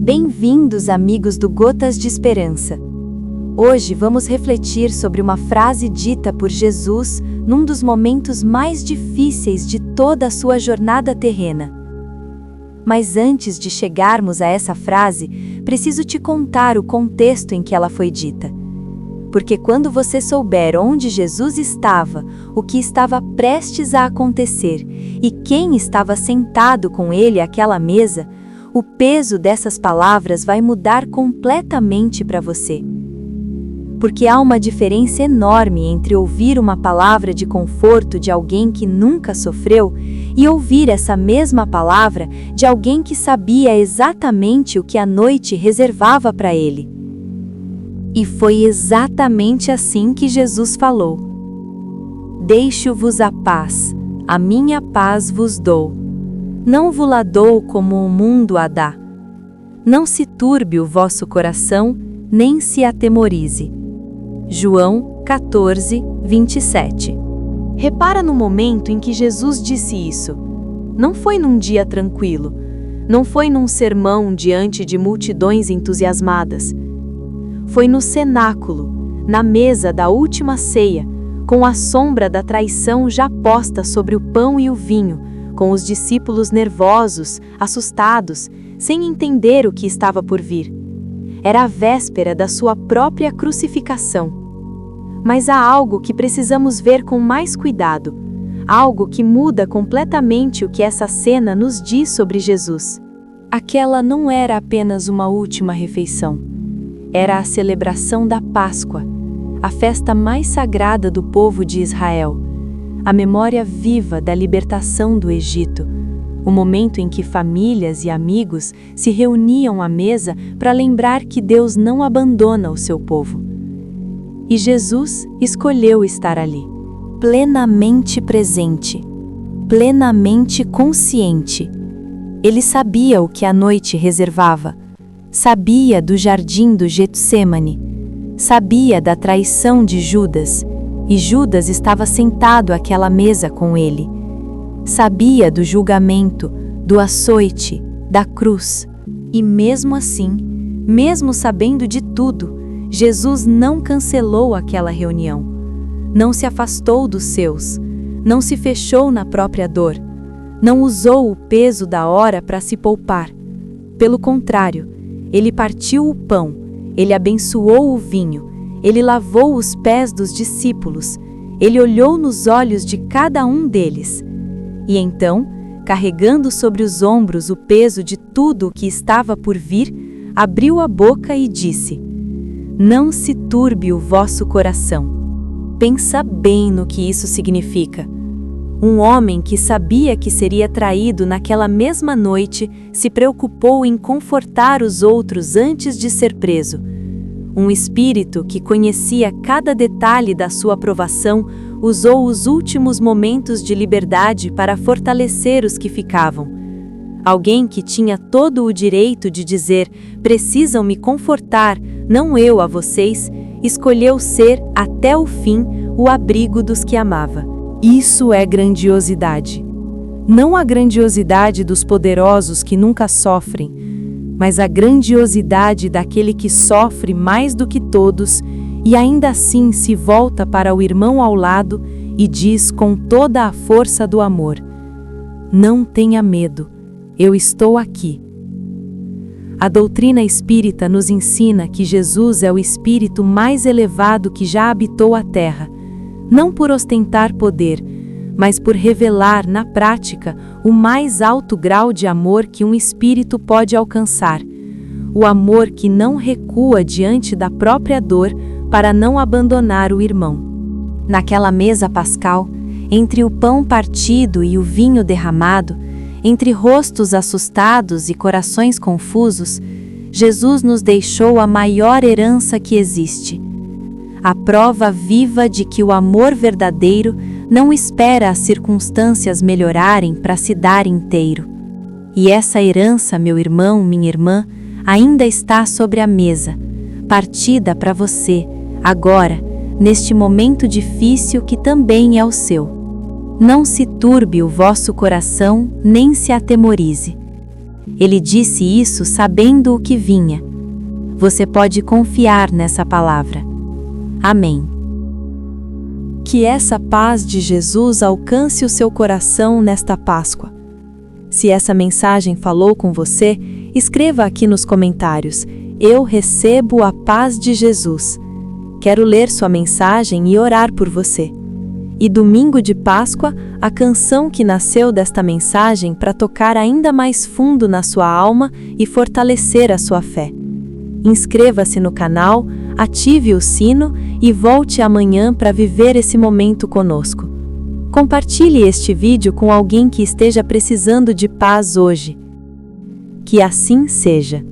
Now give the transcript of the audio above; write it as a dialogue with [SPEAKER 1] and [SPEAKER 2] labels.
[SPEAKER 1] Bem-vindos, amigos do Gotas de Esperança. Hoje vamos refletir sobre uma frase dita por Jesus num dos momentos mais difíceis de toda a sua jornada terrena. Mas antes de chegarmos a essa frase, preciso te contar o contexto em que ela foi dita. Porque quando você souber onde Jesus estava, o que estava prestes a acontecer e quem estava sentado com ele àquela mesa, o peso dessas palavras vai mudar completamente para você. Porque há uma diferença enorme entre ouvir uma palavra de conforto de alguém que nunca sofreu e ouvir essa mesma palavra de alguém que sabia exatamente o que a noite reservava para ele. E foi exatamente assim que Jesus falou: Deixo-vos a paz, a minha paz vos dou. Não vo-la dou como o mundo a dá. Não se turbe o vosso coração, nem se atemorize. João 14, 27. Repara no momento em que Jesus disse isso. Não foi num dia tranquilo. Não foi num sermão diante de multidões entusiasmadas. Foi no cenáculo, na mesa da última ceia, com a sombra da traição já posta sobre o pão e o vinho, com os discípulos nervosos, assustados, sem entender o que estava por vir. Era a véspera da sua própria crucificação. Mas há algo que precisamos ver com mais cuidado, algo que muda completamente o que essa cena nos diz sobre Jesus. Aquela não era apenas uma última refeição. Era a celebração da Páscoa, a festa mais sagrada do povo de Israel, a memória viva da libertação do Egito, o momento em que famílias e amigos se reuniam à mesa para lembrar que Deus não abandona o seu povo. E Jesus escolheu estar ali, plenamente presente, plenamente consciente. Ele sabia o que a noite reservava, sabia do jardim do Getsêmani, sabia da traição de Judas, e Judas estava sentado àquela mesa com ele. Sabia do julgamento, do açoite, da cruz. E mesmo assim, mesmo sabendo de tudo, Jesus não cancelou aquela reunião. Não se afastou dos seus, não se fechou na própria dor, não usou o peso da hora para se poupar. Pelo contrário, ele partiu o pão, ele abençoou o vinho, ele lavou os pés dos discípulos, ele olhou nos olhos de cada um deles. E então, carregando sobre os ombros o peso de tudo o que estava por vir, abriu a boca e disse: Não se turbe o vosso coração. Pensa bem no que isso significa. Um homem que sabia que seria traído naquela mesma noite se preocupou em confortar os outros antes de ser preso. Um espírito que conhecia cada detalhe da sua provação usou os últimos momentos de liberdade para fortalecer os que ficavam. Alguém que tinha todo o direito de dizer: precisam me confortar, não eu a vocês, escolheu ser, até o fim, o abrigo dos que amava. Isso é grandiosidade. Não a grandiosidade dos poderosos que nunca sofrem, mas a grandiosidade daquele que sofre mais do que todos e ainda assim se volta para o irmão ao lado e diz com toda a força do amor: Não tenha medo, eu estou aqui. A doutrina espírita nos ensina que Jesus é o espírito mais elevado que já habitou a terra, não por ostentar poder, mas por revelar na prática o mais alto grau de amor que um espírito pode alcançar, o amor que não recua diante da própria dor para não abandonar o irmão. Naquela mesa pascal, entre o pão partido e o vinho derramado, entre rostos assustados e corações confusos, Jesus nos deixou a maior herança que existe. A prova viva de que o amor verdadeiro não espera as circunstâncias melhorarem para se dar inteiro. E essa herança, meu irmão, minha irmã, ainda está sobre a mesa, partida para você, agora, neste momento difícil que também é o seu. Não se turbe o vosso coração, nem se atemorize. Ele disse isso sabendo o que vinha. Você pode confiar nessa palavra. Amém. Que essa paz de Jesus alcance o seu coração nesta Páscoa. Se essa mensagem falou com você, escreva aqui nos comentários: Eu recebo a paz de Jesus. Quero ler sua mensagem e orar por você. E domingo de Páscoa, a canção que nasceu desta mensagem para tocar ainda mais fundo na sua alma e fortalecer a sua fé. Inscreva-se no canal, ative o sino e volte amanhã para viver esse momento conosco. Compartilhe este vídeo com alguém que esteja precisando de paz hoje. Que assim seja.